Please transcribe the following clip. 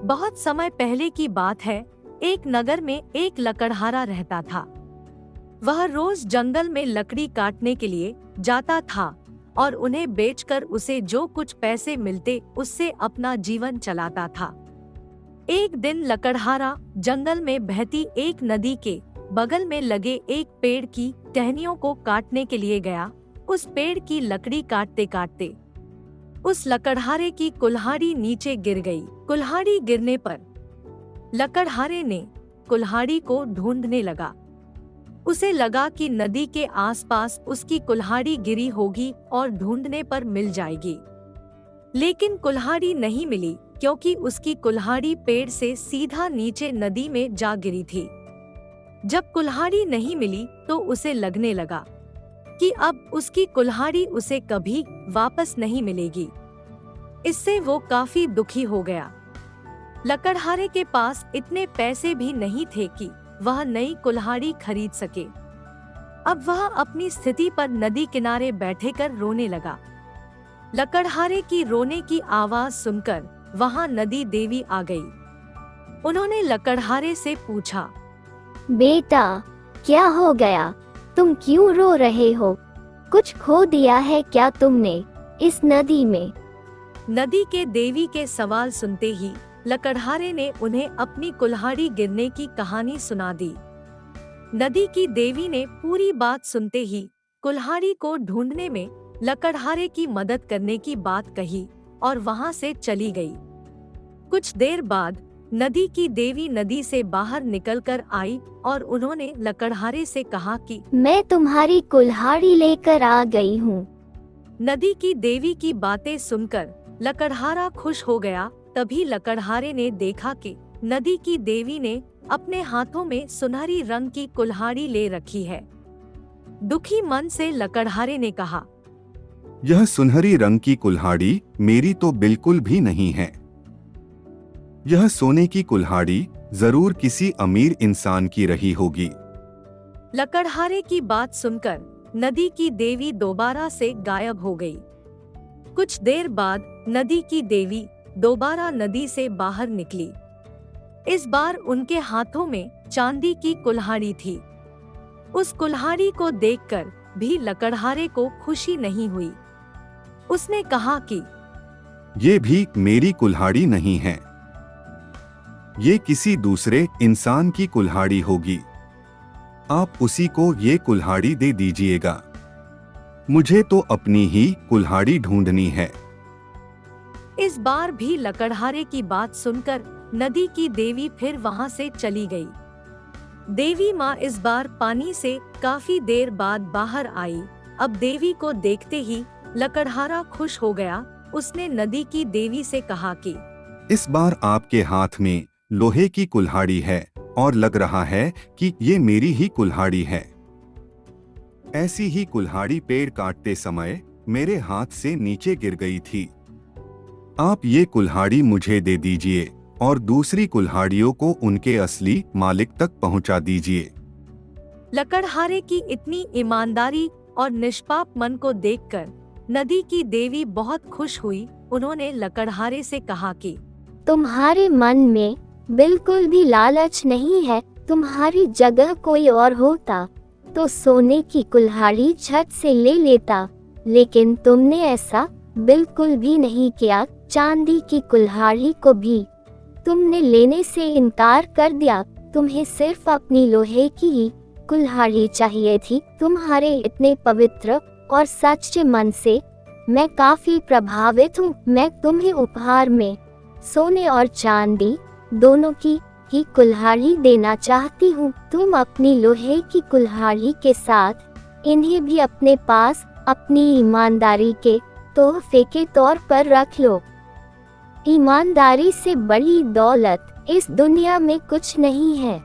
बहुत समय पहले की बात है। एक नगर में एक लकड़हारा रहता था। वह रोज जंगल में लकड़ी काटने के लिए जाता था और उन्हें बेचकर उसे जो कुछ पैसे मिलते उससे अपना जीवन चलाता था। एक दिन लकड़हारा जंगल में बहती एक नदी के बगल में लगे एक पेड़ की टहनियों को काटने के लिए गया। उस पेड़ की लकड़ी काटते काटते उस लकड़हारे की कुल्हाड़ी नीचे गिर गई। कुल्हाड़ी गिरने पर लकड़हारे ने कुल्हाड़ी को ढूंढने लगा। उसे लगा कि नदी के आसपास उसकी कुल्हाड़ी गिरी होगी और ढूंढने पर मिल जाएगी, लेकिन कुल्हाड़ी नहीं मिली क्योंकि उसकी कुल्हाड़ी पेड़ से सीधा नीचे नदी में जा गिरी थी। जब कुल्हाड़ी नहीं मिली तो उसे लगने लगा कि अब उसकी कुल्हाड़ी उसे कभी वापस नहीं मिलेगी। इससे वो काफी दुखी हो गया। लकड़हारे के पास इतने पैसे भी नहीं थे कि वह नई कुल्हाड़ी खरीद सके। अब वह अपनी स्थिति पर नदी किनारे बैठकर रोने लगा। लकड़हारे की रोने की आवाज सुनकर वहां नदी देवी आ गई। उन्होंने लकड़हारे से पूछा, बेटा, क्या हो गया? तुम क्यों रो रहे हो? कुछ खो दिया है क्या तुमने इस नदी में? नदी के देवी के सवाल सुनते ही लकड़हारे ने उन्हें अपनी कुल्हाड़ी गिरने की कहानी सुना दी। नदी की देवी ने पूरी बात सुनते ही कुल्हाड़ी को ढूंढने में लकड़हारे की मदद करने की बात कही और वहां से चली गई। कुछ देर बाद नदी की देवी नदी से बाहर निकलकर आई और उन्होंने लकड़हारे से कहा कि मैं तुम्हारी कुल्हाड़ी लेकर आ गई हूँ। नदी की देवी की बातें सुनकर लकड़हारा खुश हो गया। तभी लकड़हारे ने देखा कि नदी की देवी ने अपने हाथों में सुनहरी रंग की कुल्हाड़ी ले रखी है। दुखी मन से लकड़हारे ने कहा, यह सुनहरी रंग की कुल्हाड़ी मेरी तो बिल्कुल भी नहीं है। यह सोने की कुल्हाड़ी जरूर किसी अमीर इंसान की रही होगी। लकड़हारे की बात सुनकर नदी की देवी दोबारा से गायब हो गई। कुछ देर बाद नदी की देवी दोबारा नदी से बाहर निकली। इस बार उनके हाथों में चांदी की कुल्हाड़ी थी। उस कुल्हाड़ी को देखकर भी लकड़हारे को खुशी नहीं हुई। उसने कहा कि ये भी मेरी कुल्हाड़ी नहीं है, ये किसी दूसरे इंसान की कुल्हाड़ी होगी। आप उसी को ये कुल्हाड़ी दे दीजिएगा। मुझे तो अपनी ही कुल्हाड़ी ढूंढनी है। इस बार भी लकड़हारे की बात सुनकर नदी की देवी फिर वहां से चली गई। देवी माँ इस बार पानी से काफी देर बाद बाहर आई। अब देवी को देखते ही लकड़हारा खुश हो गया। उसने नदी की देवी से कहा कि इस बार आपके हाथ में लोहे की कुल्हाड़ी है और लग रहा है कि ये मेरी ही कुल्हाड़ी है। ऐसी ही कुल्हाड़ी पेड़ काटते समय मेरे हाथ से नीचे गिर गई थी। आप ये कुल्हाड़ी मुझे दे दीजिए और दूसरी कुल्हाड़ियों को उनके असली मालिक तक पहुंचा दीजिए। लकड़हारे की इतनी ईमानदारी और निष्पाप मन को देखकर नदी की देवी बहुत खुश हुई। उन्होंने लकड़हारे से कहा कि तुम्हारे मन में बिल्कुल भी लालच नहीं है। तुम्हारी जगह कोई और होता तो सोने की कुल्हाड़ी झट से ले लेता, लेकिन तुमने ऐसा बिल्कुल भी नहीं किया। चांदी की कुल्हाड़ी को भी तुमने लेने से इनकार कर दिया। तुम्हें सिर्फ अपनी लोहे की ही कुल्हाड़ी चाहिए थी। तुम्हारे इतने पवित्र और सच्चे मन से मैं काफी प्रभावित हूँ। मैं तुम्हें उपहार में सोने और चांदी दोनों की ही कुल्हाड़ी देना चाहती हूँ। तुम अपनी लोहे की कुल्हाड़ी के साथ इन्हें भी अपने पास अपनी ईमानदारी के तोहफे के तौर पर रख लो। ईमानदारी से बड़ी दौलत इस दुनिया में कुछ नहीं है।